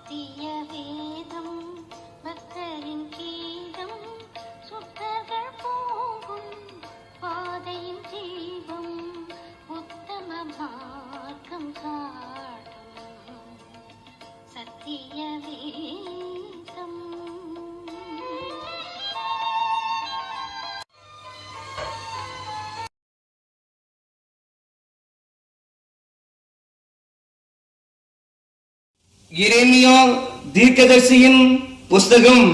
சத்திய வேதம் பக்தரின் கீதம் சுத்தர்கள் போகும் பாதையின் தீபம் உத்தம மார்க்கம் காட்டும் சத்திய வேதம். எரேமியா தீர்க்கதரிசியின் புஸ்தகம்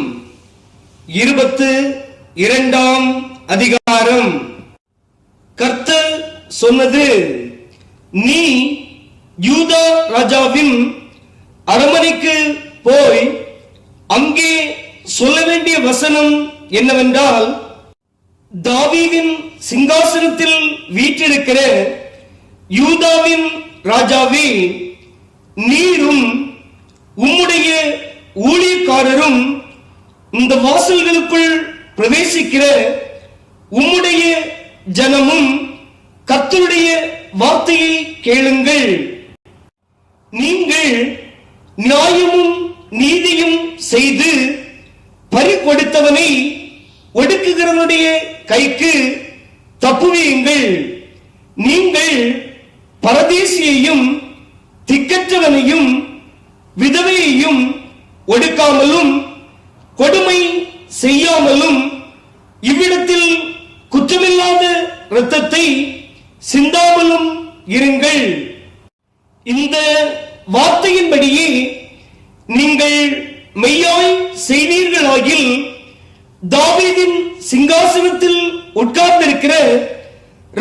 22ஆம் அதிகாரம். கர்த்தர் சொன்னது, நீ யூதா ராஜாவின் அரண்மனைக்கு போய் அங்கே சொல்ல வேண்டிய வசனம் என்னவென்றால், தாவீதின் சிங்காசனத்தில் வீற்றிருக்கிற யூதாவின் ராஜாவே, நீரும் உம்முடைய ஊழியக்காரரும் இந்த வாசல்களுக்குள் பிரவேசிக்கிற உம்முடைய ஜனமும் கர்த்தருடைய வார்த்தையை கேளுங்கள். நீங்கள் நியாயமும் நீதியும் செய்து பறி கொடுத்தவனை ஒடுக்குகிறவனுடைய கைக்கு தப்புவியுங்கள். நீங்கள் பரதேசியையும் திக்கற்றவனையும் விதவையையும் ஒடுக்காமலும் கொடுமை செய்யாமலும் இவ்விடத்தில் குற்றமில்லாத இரத்தத்தை சிந்தாமலும் இருங்கள். இந்த வார்த்தையின்படியே நீங்கள் மெய்யாய் செய்தீர்களாகில், தாவீதின் சிங்காசனத்தில் உட்கார்ந்திருக்கிற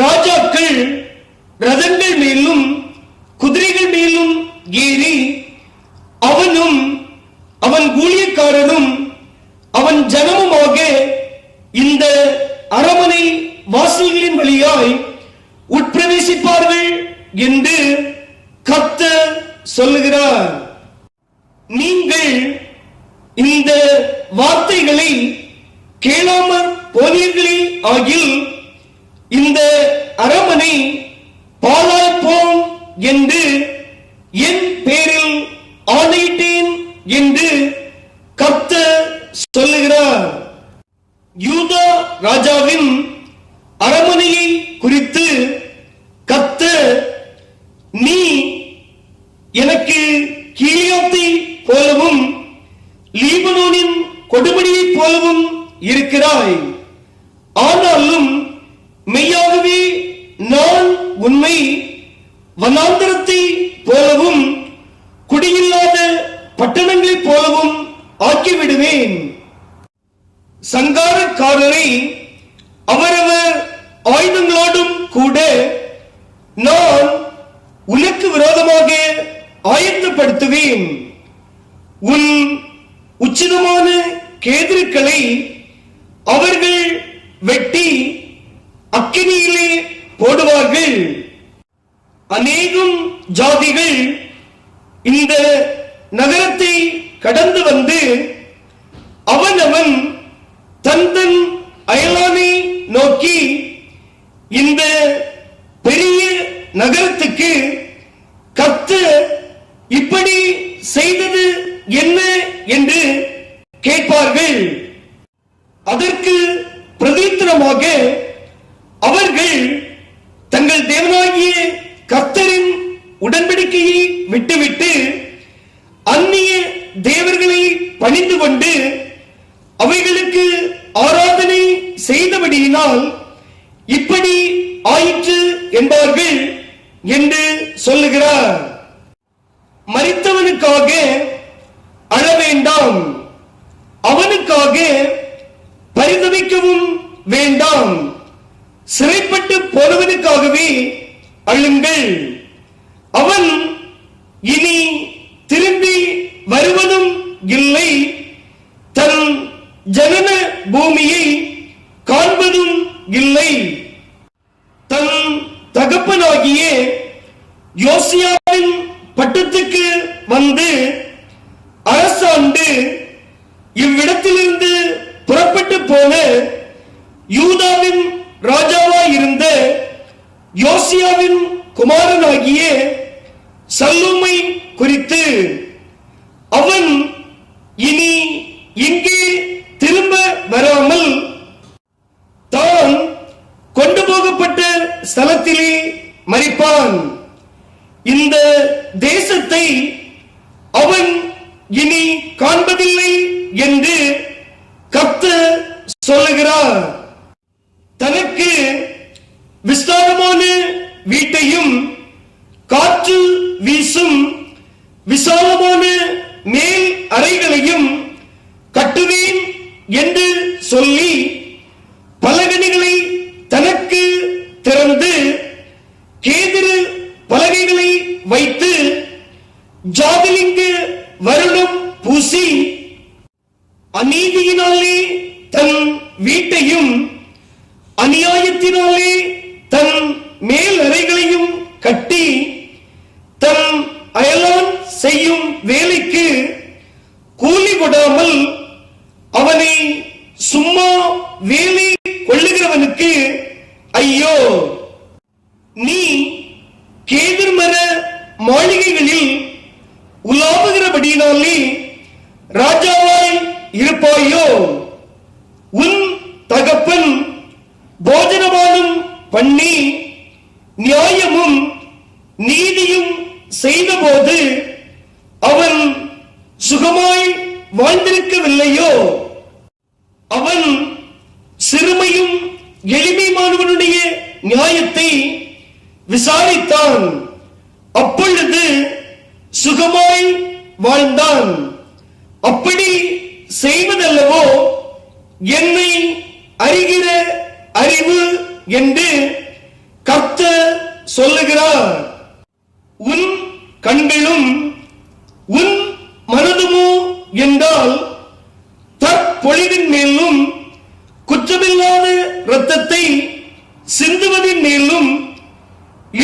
ராஜாக்கள் ரதங்கள் மேலும் குதிரைகள் மேலும் ஏறி அவனும் அவன் ஊழியக்காரனும் அவன் ஜனமுமாக இந்த அரண்மனை வாசல்களின் வழியாய் உட்பிரவேசிப்பார்கள் என்று கர்த்தர் சொல்லுகிறார். நீங்கள் இந்த வார்த்தைகளை கேளாமற் போனீர்களே ஆகில், இந்த அரண்மனை பாழாய்ப்போம் என்று என் பேரில் ஆணையிட்டேன் என்று கர்த்தர் சொல்லுகிறார். யூதா ராஜாவின் அரண்மனையை குறித்து கர்த்தர், நீ எனக்கு கீலியாத்தை போலவும் லீபனோனின் கொடுமுடியை போலவும் இருக்கிறாய். ஆனாலும் மெய்யாகவே நான் உன்னை வனாந்தரத்தை போலவும் குடியில்லாத பட்டணங்களைப் போலவும் ஆக்கிவிடுவேன். சங்காரக்காரரை அவரவர் ஆயுதங்களோடும் கூட நான் உனக்கு விரோதமாக ஆயத்தப்படுத்துவேன். உன் உச்சிதமான கேதுருக்களை அவர்கள் வெட்டி அக்கினியிலே போடுவார்கள். அநேகம் ஜாதிகள் இந்த நகரத்தை கடந்து வந்து அவனவன் தன் தன் அயலானை நோக்கி, இந்த பெரிய நகரத்துக்கு கர்த்தர் இப்படி செய்தது என்ன என்று கேட்பார்கள். அதற்கு பிரதித்திரமாக அவர்கள் தங்கள் தேவனாகிய கர்த்தரின் உடன்படிக்கையை விட்டுவிட்டு அந்நிய தேவர்களை பணிந்து கொண்டு அவைகளுக்கு ஆராதனை செய்தபடியினால் இப்படி ஆயிற்று என்பார்கள் என்று சொல்லுகிறார். மரித்தவனுக்காக அழ வேண்டாம், அவனுக்காக பரிதவிக்கவும் வேண்டாம். சிறைப்பட்டு போனவனுக்காகவே அழுங்கள். அவன் இனி திரும்பி வருவதும் இல்லை, தன் ஜனன பூமியை காண்பதும் இல்லை. தன் தகப்பனாகிய யோசியாவின் பட்டத்துக்கு வந்து அரசாண்டு இவ்விடத்திலிருந்து புறப்பட்டு போன யூதாவின் ராஜாவாயிருந்த யோசியாவின் குமாரனாகிய சல்லூமை குறித்து, அவன் அவன் இனி காண்பதில்லை என்று கர்த்தர் சொல்லுகிறார். தனக்கு விஸ்தாரமான வீட்டையும் காற்று வீசும் விசாலமான மேல் அறைகளையும் கட்டுவேன் என்று சொல்லி பலகணிகளை தனக்கு திறந்து கேதுரு பலகைகளை வைத்து ஜாதிலிங்கு வருடம் பூசி அநீதியினாலே தன் வீட்டையும் அநியாயத்தினாலே தன் மேல் அறைகளையும் கட்டி தன் அயலான் செய்யும் வேலைக்கு கூலி கொடாமல் அவனை சும்மா வேலை கொள்ளுகிறவனுக்கு ஐயோ! நீ கேதுர் மர மாளிகைகளில் உலாவுகிறபடியினாலே ராஜாவாய் இருப்பாயோ? உன் தகப்பன் போஜனபானம் பண்ணி நியாயமும் நீதியும் செய்தபோது அவன் சுகமாய் வாழ்ந்திருக்கவில்லையோ? அவன் சிறுமையும் எளிமையானவனுடைய நியாயத்தை விசாரித்தான், அப்பொழுது சுகமாய் வாழ்ந்தான். அப்படி செய்வதல்லவோ என்னை அறிகிற அறிவு என்று கர்த்தர் சொல்லுகிறார். உன் கண்களும் உன் மனதுமோ என்றால் தற்பொழிவின் மேலும் குற்றமில்லாத இரத்தத்தை சிந்துவதின் மேலும்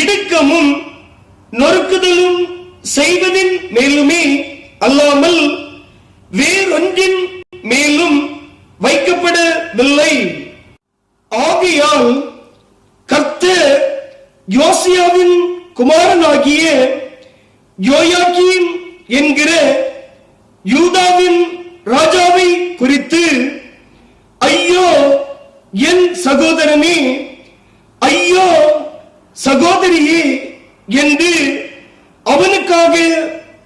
இடுக்கமும் நொறுக்குதலும் செய்வதின் மேலுமே அல்லாமல் வேறொன்றின் மேலும் வைக்கப்படவில்லை. ஆகையால் கர்த்தர் யோசியாவின் குமாரனாகிய யோயாக்கீம் என்கிற யூதாவின் ராஜாவை குறித்து ஐயோ என் சகோதரனே, ஐயோ சகோதரியே என்று அவனுக்காக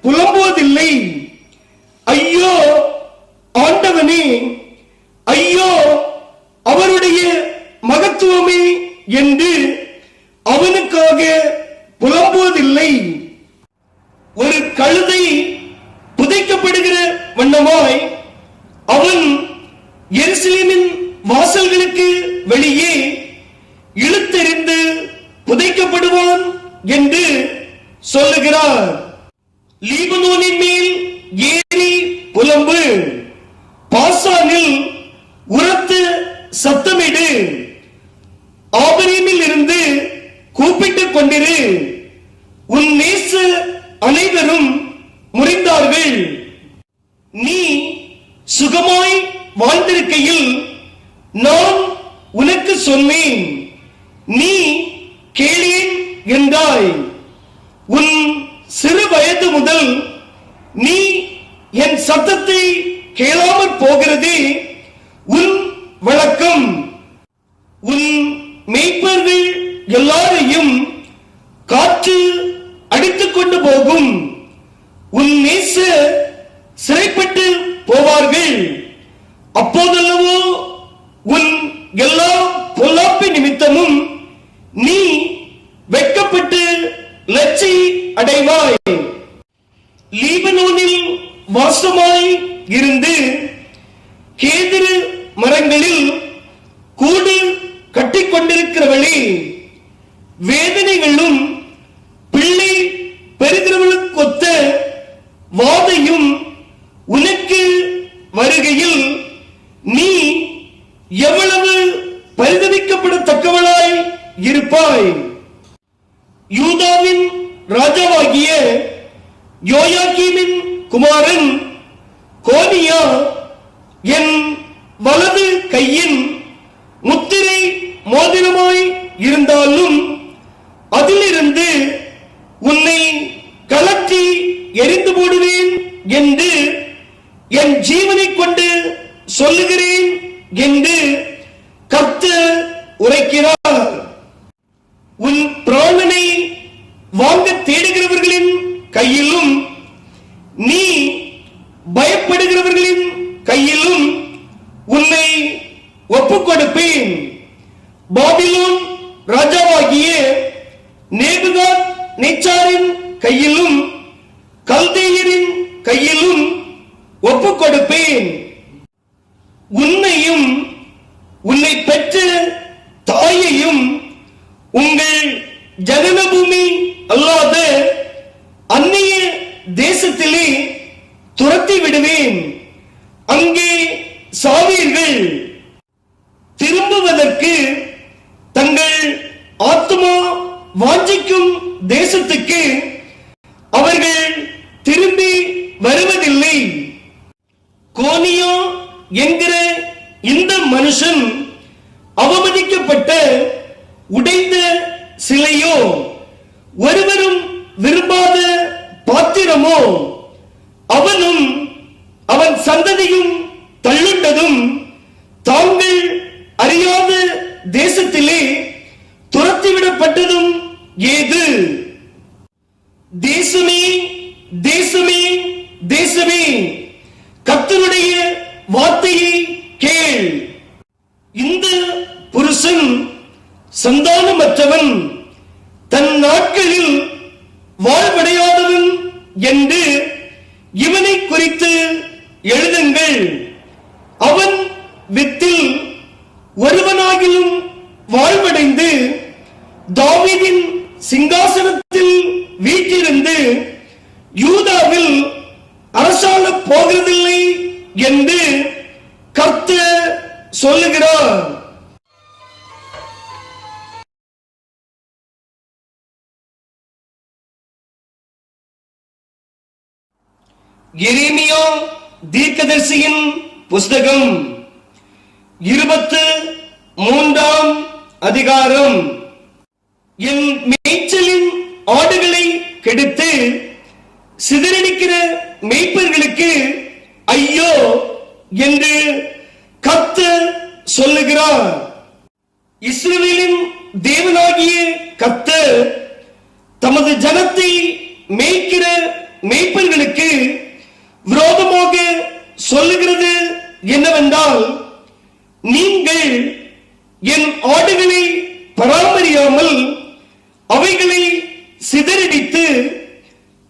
புலம்புவதில்லை. ஐயோ ஆண்டவனே, ஐயோ அவருடைய மகத்துவமே என்று அவனுக்காக புலம்புவதில்லை. ஒரு கழுதை புதைக்கப்படுகிற வண்ணமாய் அவன் எருசலேமின் வாசல்களுக்கு வெளியே இழுத்தெறிந்து புதைக்கப்படுவான் என்று சொல்லுகிறார். லீபனோனின் மேல் ஏறி புலம்பு, பாசானில் உரத்து சத்தமிடு, ஆபரீமில் இருந்து கூப்பிட்டுக் கொண்டிரு. உன் நேச அனைவரும் முறிந்தார்கள். நீ சுகமாய் வாழ்ந்திருக்கையில் நான் உனக்கு சொன்னேன், நீ கேளேன் என்றாய். உன் சிறு வயது முதல் நீ என் சத்தத்தை கேளாமற் போகிறதே உன் வழக்கம். உன் மேய்ப்பர்கள் எல்லாரையும் காற்று அடித்துக் கொண்டு போகும். உன் நேச சிறைப்பட்டு போவார்கள். அப்போதல்லவோ உன் எல்லா பொல்லாப்பு நிமித்தமும் நீ வெட்கப்பட்டு லட்சி அடைவாய். லீபனோனில் வாசமாய் இருந்து கேதுரு மரங்களில் கூடு கட்டிக்கொண்டிருக்கிறவளே, வேதனைகளும் பிள்ளை பெறுகிறவளுக்கொத்த வாதையும் உனக்கு வருகையில் நீ எவ்வளவு பரிதவிக்கப்படத்தக்கவளாய் இருப்பாய். யூதாவின் ராஜாவாகிய யோயாக்கீமின் குமாரன் கோனியா என் வலது கையின் முத்திரை மோதிரமாய் இருந்தாலும் அதிலிருந்து உன்னை கலற்றி எரிந்து போடுவேன் என்று என் ஜீவனை கொண்டு சொல்லுகிறேன் என்று கர்த்தர் உரைக்கிறார். உன் பிராணனை வாங்க தேடுகிறவர்களின் கையிலும் நீ கையிலும் ஒப்புக் கொடுப்பேன். உன்னையும் உன்னை பெற்ற தாயையும் உங்கள் ஜனனபூமி அல்லாத அந்நிய தேசத்திலே துரத்தி விடுவேன். அங்கே சாவீர்கள். திரும்புவதற்கு தங்கள் ஆத்மா வாஞ்சிக்கும் தேசத்துக்கு அவர்கள் திரும்பி வருவதில்லை. கோனியா என்கிற இந்த மனுஷன் அவமதிக்கப்பட்ட உடைந்த சிலையோ, ஒருவரும் விரும்பாத பாத்திரமோ, அவனும் அவன் சந்ததியும் தள்ளுண்டதும் தாங்கள் அறியாத தேசத்திலே துரத்திவிடப்பட்டதும் ஏது? தேசமே, தேசமே, தேசமே, கர்த்தருடைய வார்த்தையை கேள். இந்த புருஷன் சந்தானமற்றவன், தன் நாட்களில் வாழ்வடையாதவன் என்று இவனை குறித்து எழுதுங்கள். அவன் வித்தில் ஒருவனாகிலும் வாழ்வடைந்து தாவீதின் சிங்காசனத்தில் வீற்றிருந்து யூதாவில் அரசாள போகிறதில்லை என்று கர்த்தர் சொல்லுகிறார். எரேமியா தீர்க்கதரிசியின் புஸ்தகம் 23ஆம் அதிகாரம். என் மேய்ச்சலின் ஆடுகளை கெடுத்து சிதறடிக்கிற மேய்ப்பர்களுக்கு ஐயோ என்று கர்த்தர் சொல்லுகிறார். இஸ்ரவேலின் தேவனாகிய கர்த்தர் தமது ஜனத்தை மேய்க்கிற மேய்ப்பர்களுக்கு விரோதமாக சொல்லுகிறது என்னவென்றால், நீங்கள் என் ஆடுகளை பராமரியாமல் அவைகளை சிதறடித்து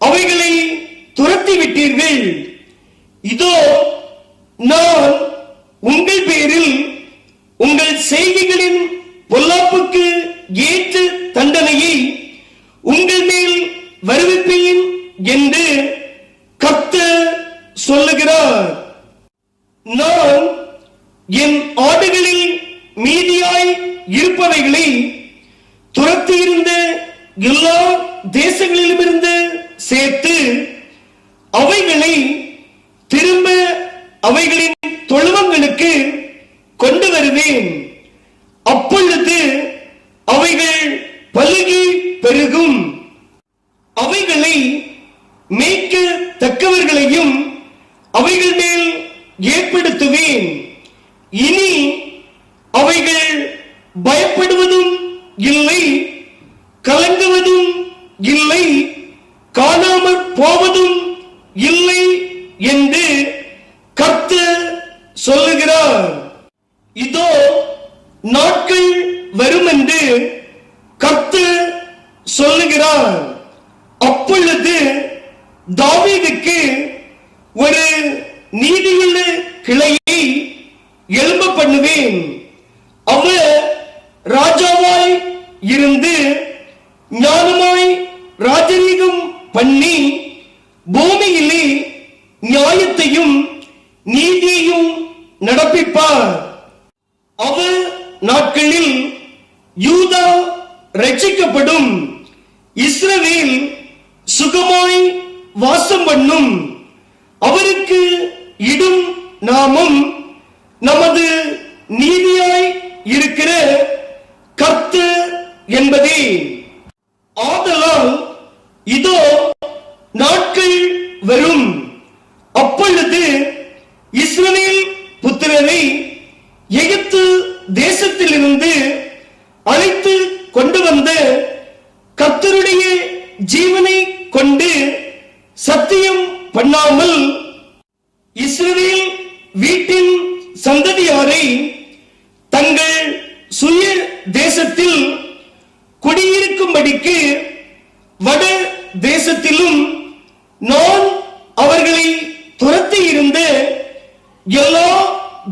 அவைகளை துரத்தி விட்டீர்கள். இதோ நான் உங்கள் பேரில் உங்கள் செய்கைகளின் பொல்லாப்புக்கு ஏற்ற தண்டனையை உங்கள் மேல் வருவிப்பேன் என்று கர்த்தர் சொல்லுகிறார். நான் என் ஆடுகளில் மீதியாய் இருப்பவைகளை துரத்தியிருந்த எல்லா தேசங்களிலுமிருந்து சேர்த்து அவைகளை திரும்ப அவைகளின் தொழுவங்களுக்கு கொண்டு வருவேன். அப்பொழுது அவைகள் பலுகி பெருகும். அவைகளை மேய்க்க தக்கவர்களையும் அவைகள் மேல் ஏற்படுத்துவேன். இனி அவைகள் பயப்படுவதும் இல்லை, கலங்குவதும் இல்லை, காணாமற் போவதும் இல்லை என்று கர்த்தர் சொல்லுகிறார். இதோ நாட்கள் வரும் என்று கர்த்தர் சொல்லுகிறார். அப்பொழுது தாவீதுக்கு ஒரு நீதியுள்ள கிளையை எழும்ப பண்ணுவேன். அவர் ராஜாவாய் இருந்து ஞானமாய் ராஜரீகம் பண்ணி பூமியிலே நியாயத்தையும் நீதியையும் நடப்பிப்பார். அவர் நாட்களில் யூதா ரட்சிக்கப்படும், இஸ்ரவேல் சுகமாய் வாசம் பண்ணும். அவருக்கு இடும் நாமம் நமது நீதியாய் இருக்கிற கர்த்தர் என்பதே. ஆதலால் இதோ நாட்கள் வரும், அப்பொழுது இஸ்ரவேல் புத்திரரை எகிப்து தேசத்திலிருந்து அழைத்து கொண்டு வந்த கர்த்தருடைய ஜீவனை கொண்டு சத்தியம் பண்ணாமல் இஸ்ரவேல் வீட்டின் சந்ததியாரை தங்கள் சுய தேசத்தில் குடியிருக்கும்படிக்கு வட தேசத்திலும் நான் அவர்களை எல்லா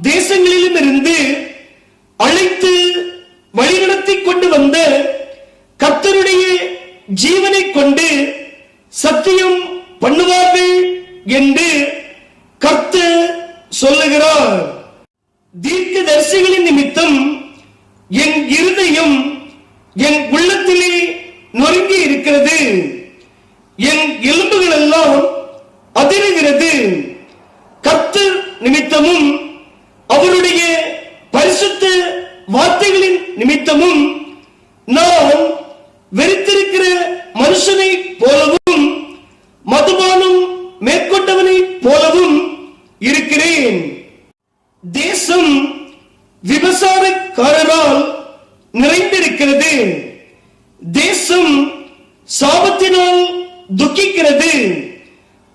தேசங்களிலும் இருந்து அழைத்து வழிநடத்தி கொண்டு வந்த கர்த்தருடைய ஜீவனை கொண்டு சத்தியம் பண்ணுவார்கள் என்று கர்த்தர் சொல்லுகிறார். தீர்க்கதரிசிகளின் நிமித்தம் என் இருதயம் என் உள்ளத்திலே நொறுங்கி இருக்கிறது, என் எலும்புகள் எல்லாம் அதிருகிறது. கர்த்தர் நிமித்தமும் அவருடைய பரிசுத்த வார்த்தைகளின் நிமித்தமும் நான் வெறுத்திருக்கிற மனுஷனை போலவும் மதுபானம் மேற்கொண்டவனை போலவும் இருக்கிறேன். தேசம் விபசாரக்காரரால் நிறைந்திருக்கிறது. தேசம் சாபத்தினால் துக்கிக்கிறது.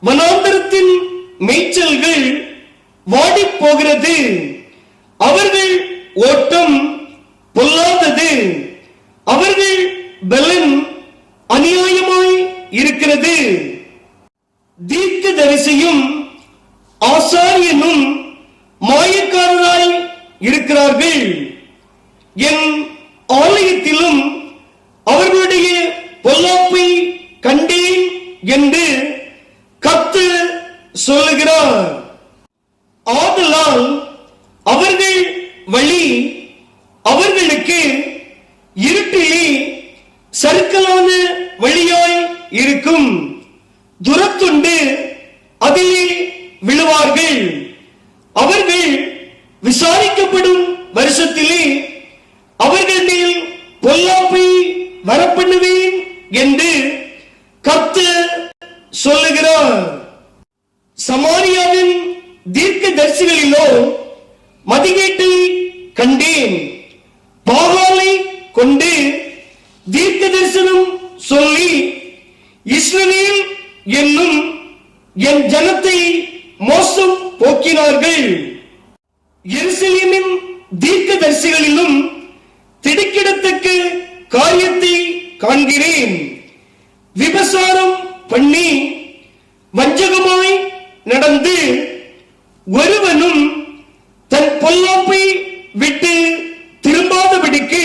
வனாந்தரத்தின் மேய்ச்சல்கள் வாடி போகிறது. அவர்கள் ஓட்டம் பொல்லாதது, அவர்கள் பலன் அநியாயமாய் இருக்கிறது. தீர்க்கதரிசியும் ஆசாரியனும் மாயக்காரராய் இருக்கிறார்கள். என் ஆலயத்திலும் அவர்களுடைய பொல்லாப்பை கண்டேன் என்று கர்த்தர் சொல்லுகிறார். ஆதலால் அவர்கள் வழி அவர்களுக்கு இருட்டிலே சறுக்கலான வழியாய் இருக்கும். துரத்துண்டு அதிலே விழுவார்கள். அவர்கள் விசாரிக்கப்படும் வருஷத்திலே அவர்கள் மேல் பொல்லாப்பை வரப்பண்ணுவேன் என்று கர்த்தர் சொல்லுகிறார். சமாரியாவின் தீர்க்கதரிசிகளிலோ மதிகேட்டை கண்டேன். பாகாலை கொண்டு தீர்க்க தரிசனம் சொல்லி இஸ்ரவேல் என்னும் என் ஜனத்தை மோசம் போக்கினார்கள். எருசலேமின் தீர்க்கதரிசிகளிலும் திடுக்கிடத்தக்க காரியத்தை காண்கிறேன். விபசாரம் பண்ணி வஞ்சகமாய் நடந்து ஒருவனும் தன் பொல்லாப்பை விட்டு திரும்பாதபடிக்கு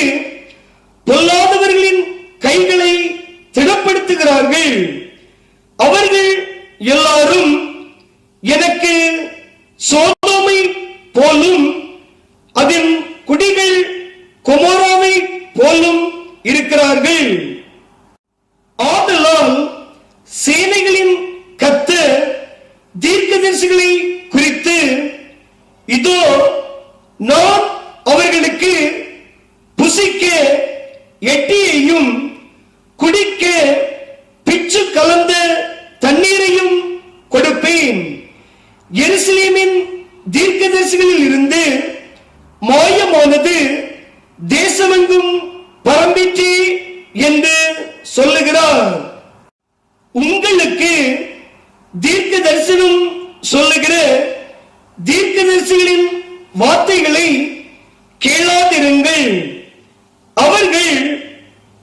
பொல்லாதவர்களின் கைகளை திடப்படுத்துகிறார்கள். அவர்கள் எல்லாரும் எனக்கு சோதோமை போலும் அதன் குடிகள் கொமோராவை போலும் இருக்கிறார்கள். ஆதலால் சேனைகளின் கர்த்தர் தீர்க்கதரிசிகளை குறித்து, இதோ நான் அவர்களுக்கு புசிக்க எட்டியையும் குடிக்க பிச்சு கலந்த தண்ணீரையும் கொடுப்பேன். எருசலேமின் தீர்க்கதரிசிகளில் இருந்து மாயமானது தேசமெங்கும் பரம்பிற்று என்று சொல்லுகிறார். உங்களுக்கு தீர்க்க தரிசனம் சொல்லுகிற தீர்க்கதரிசிகளின் வார்த்தைகளை கேளாதிருங்கள். அவர்கள்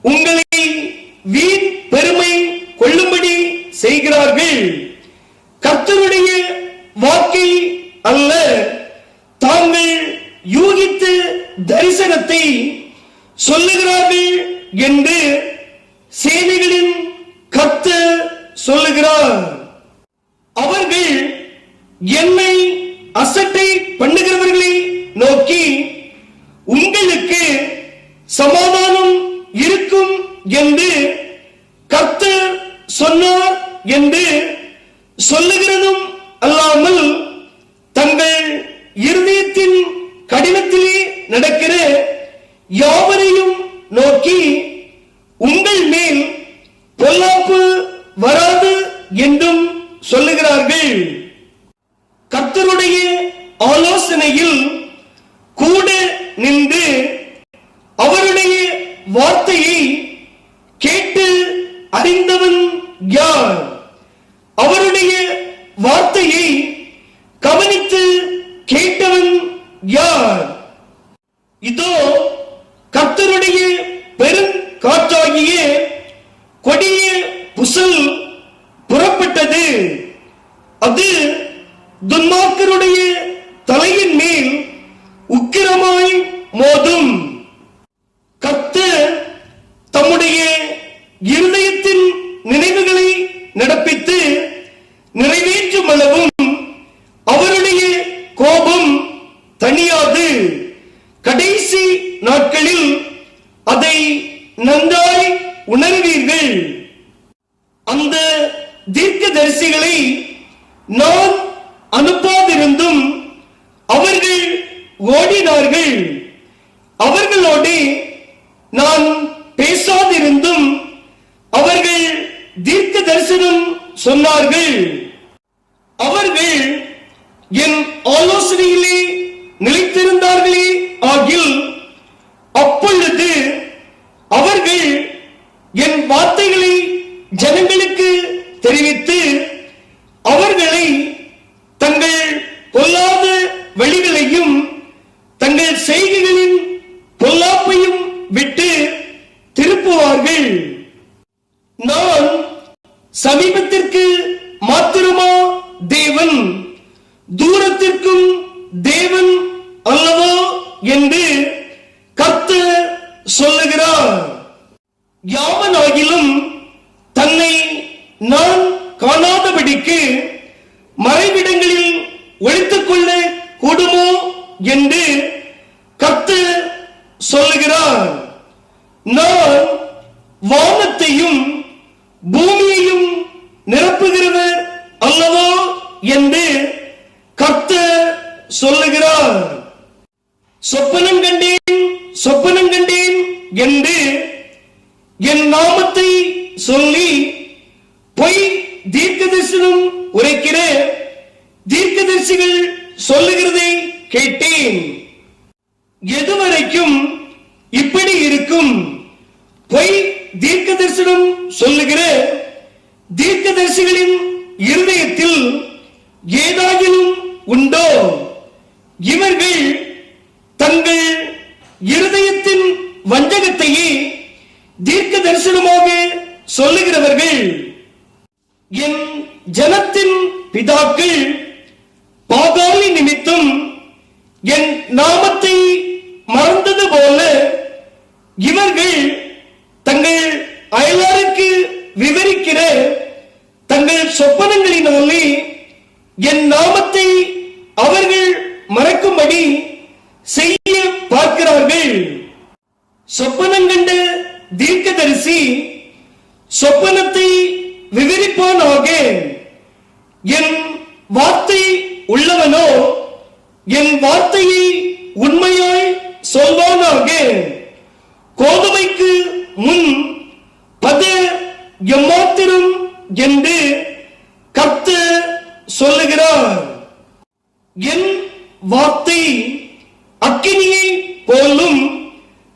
உங்களை வீண் பெருமை கொள்ளும்படி செய்கிறார்கள். கர்த்தருடைய வாக்கை அல்ல, தாங்கள் யூகித்த தரிசனத்தை சொல்லுகிறார்கள் என்று சேனைகளின் கர்த்தர் சொல்லுகிறார். அவர்கள் என்னை அசட்டை பண்ணுகிறவர்களை நோக்கி, உங்களுக்கு சமாதானம் இருக்கும் என்று கர்த்தர் சொன்னார் என்று சொல்லுகிறதும் அல்லாமல், தங்கள் இருதயத்தின் கடினத்திலே நடக்கிற யாவரையும் நோக்கி, உங்கள் மேல் பொல்லாப்பு வராது என்றும் சொல்லுகிறார்கள். கர்த்தருடைய ஆலோசனையில் கூட நின்று அவருடைய வார்த்தையை கேட்டு அறிந்தவன் யார்? அவருடைய வார்த்தையை கவனித்து கேட்டவன் யார்? இதோ கர்த்தருடைய பெரும் காற்றாகிய கொடிய புசல் புறப்பட்டது. அது துன்மார்க்கருடைய அவர்கள் என் ஆலோசனையிலே நிலைத்திருந்தார்களே ஆகில் அப்பொழுது அவர்கள் என் வார்த்தைகளை ஜனங்களுக்கு தெரிவித்து அவர்களை தங்கள் பொல்லாத வழிகளையும் தங்கள் செய்கைகளின் பொல்லாப்பையும் விட்டு திருப்புவார்கள். நான் சமீபத்திற்கு மாத்திரமா தேவன், தூரத்திற்கும் தேவன் அல்லவோ என்று கர்த்தர் சொல்லுகிறார். யாவனாகிலும் தன்னை நான் காணாதபடிக்கு மறைவிடங்களில் ஒளித்துக் கொள்ள கூடுமோ என்று கர்த்தர் சொல்லுகிறார். நான் வானத்தையும் பூமியையும் நிரப்புகிறவர் அல்லவோ என்று கர்த்தர் சொல்லுகிறார். சொப்பனம் கண்டேன், சொப்பனம் கண்டேன் என்று என் நாமத்தை சொல்லி பொய் தீர்க்கதரிசனம் உரைக்கிற தீர்க்கதரிசிகள் சொல்லுகிறதை கேட்டேன். எதுவரைக்கும் இப்படி இருக்கும்? பொய் தீர்க்கதரிசனம் சொல்லுகிற தீர்க்கதரிசிகளின் இருதயத்தில் ஏதாகிலும் உண்டோ? இவர்கள் தங்கள் இருதயத்தின் வஞ்சகத்தையே தீர்க்க தரிசனமாக சொல்லுகிறவர்கள். என் ஜனத்தின் பிதாக்கள் பாகாலி நிமித்தம் என் நாமத்தை மறந்தது போல இவர்கள் தங்கள் அயலாருக்கு விவரிக்கிற தங்கள் சொப்பனங்களினாலே என் நாமத்தை அவர்கள் மறக்கும்படி செய்ய பார்க்கிறார்கள். சொப்பனம் கண்ட தீர்க்கதரிசி சொப்பனத்தை விவரிப்பானாக. என் வார்த்தை உள்ளவனோ என் வார்த்தையை உண்மையாய் சொல்வானாக. கோதுமைக்கு முன் பத எம்மாத்திரம் என்று கர்த்தர் சொல்லுகிறார். என் வார்த்தை அக்கினியை போலும்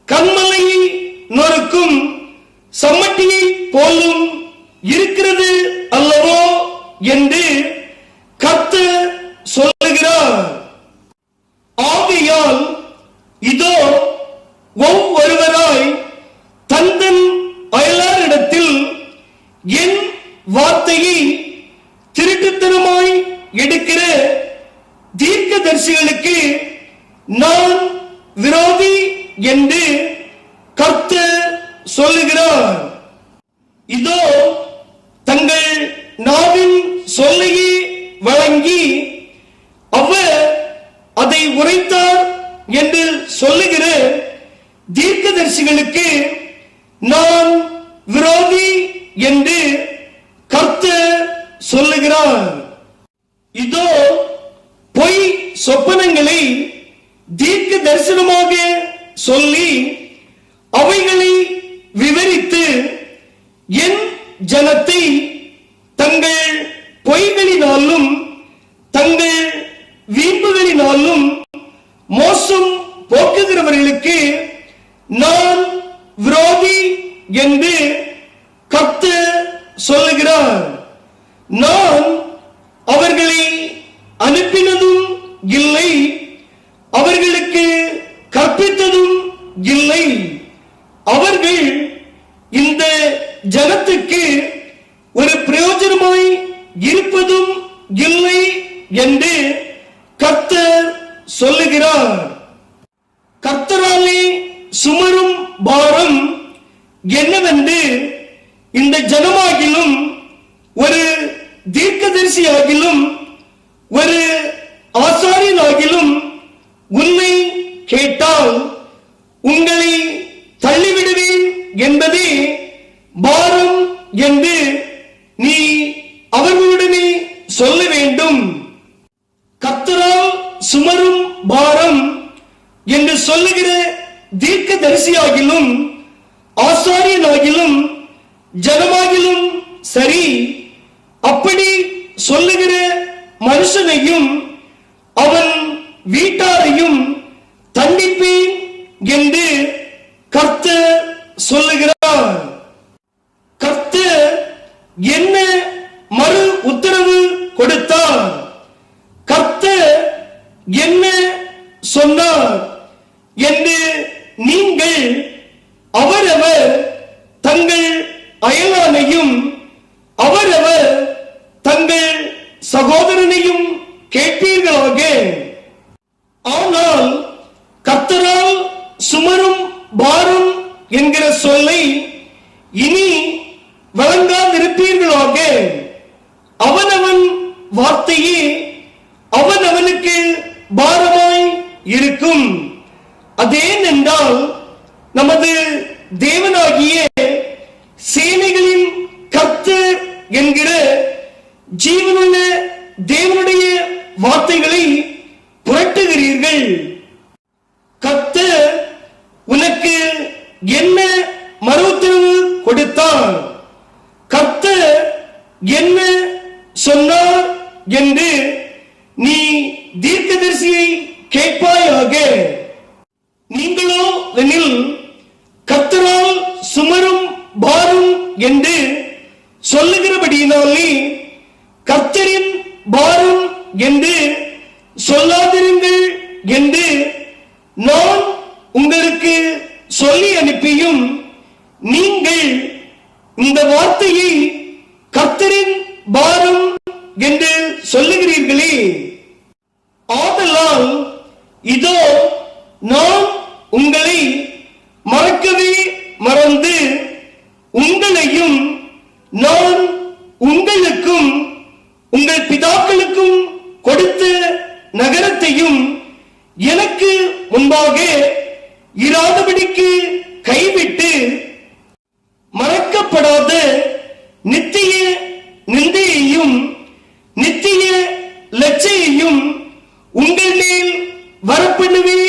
கண்மலையை நொறுக்கும் சம்மட்டியை போலும் இருக்கிறது அல்லவோ என்று கர்த்தர் சொல்லுகிறார். ஆகையால் இதோ ஒவ்வொருவராய் தந்தன் அயலாரிடத்தில் என் வார்த்தையை திருட்டுத்தனமாய் எடுக்கிற தீர்க்கதரிசிகளுக்கு நான் விரோதி என்று கர்த்தர் சொல்லுகிறார். இதோ தங்கள் நாவின் சொல்லையே வழங்கி அவர் அதை உரைத்தார் என்று சொல்லுகிற தீர்க்கதரிசிகளுக்கு நான் விரோதி என்று கர்த்தர் சொல்லுகிறார். இதோ பொய் சொப்பனங்களை தீர்க்க தரிசனமாக சொல்லி அவைகளை விவரித்து என் ஜனத்தை தங்கள் பொய்களினாலும் தங்கள் வீம்புகளினாலும் மோசம் போக்குகிறவர்களுக்கு நான் விரோதி என்று கர்த்தர் சொல்லுகிறார். நான் அவர்களை அனுப்பினதும் இல்லை, அவர்களுக்கு கற்பித்ததும் இல்லை. அவர்கள் இந்த ஜனத்துக்கு ஒரு பிரயோஜனமாய் இருப்பதும் இல்லை என்று கர்த்தர் சொல்லுகிறார். கர்த்தராலே சுமரும் பாரம் என்னவென்று இந்த ஜனமாகிலும் ஒரு தீர்க்கதரிசியாகிலும் ஒரு ஆசாரியனாகிலும் உன்னை கேட்டால் உங்களை தள்ளிவிடுவேன் என்பதே பாரம் என்று நீ அவர்களுடனே சொல்ல வேண்டும். கர்த்தரால் சுமரும் பாரம் என்று சொல்லுகிற தீர்க்கதரிசியாகிலும் ஆசாரியனாகிலும் ஜனமாகிலும் சரி, அப்படி சொல்லுகிற புருஷனையும் அவன் வீட்டாரையும் தண்டிப்பேன் என்று கர்த்தர் சொல்லுகிறார். கர்த்தர் என்ன மறு உத்தரவு கொடுத்தார்? கர்த்தர் என்ன சொன்னார் என்று நீங்கள் அவரவர் தங்கள் அயலானையும் அவரவர் தங்கள் சகோதரனையும் கேட்பீர்களாக. ஆனால் கர்த்தரால் சுமரும் பாரம் என்கிற சொல்லை இனி வழங்காதிருப்பீர்களாக. அவனவன் வார்த்தையே அவனவனுக்கு பாரமாய் இருக்கும். அதேனென்றால் நமது தேவனாகிய சேனைகளின் கர்த்தர் என்கிற ஜீவனுள்ள தேவனுடைய வார்த்தைகளை புரட்டுகிறீர்கள். கர்த்தர் உனக்கு என்ன மறு உத்தரவு கொடுத்தார்? கர்த்தர் என்ன சொன்னார் என்று நீ தீர்க்கதரிசியை கேட்பாயாக. நீங்களோ எனில் கர்த்தரால் சுமரும் பாரம் என்று சொல்லுகிறபடியினாலே கர்த்தரின் பாரம் என்று சொல்லாதிருங்கள் என்று நான் உங்களுக்கு சொல்லி அனுப்பியும் நீங்கள் இந்த வார்த்தையை கர்த்தரின் பாரம் என்று சொல்லுகிறீர்களே. ஆதலால் இதோ நான் உங்களை மறக்கவே மறந்து உங்களையும் நான் உங்களுக்கும் உங்கள் பிதாக்களுக்கும் கொடுத்த நகரத்தையும் எனக்கு முன்பாக இராதபடிக்கு கைவிட்டு மறக்கப்படாத நித்திய நிந்தையையும் நித்திய லட்சையையும் உங்கள் மேல் வரப்பண்ணுவேன்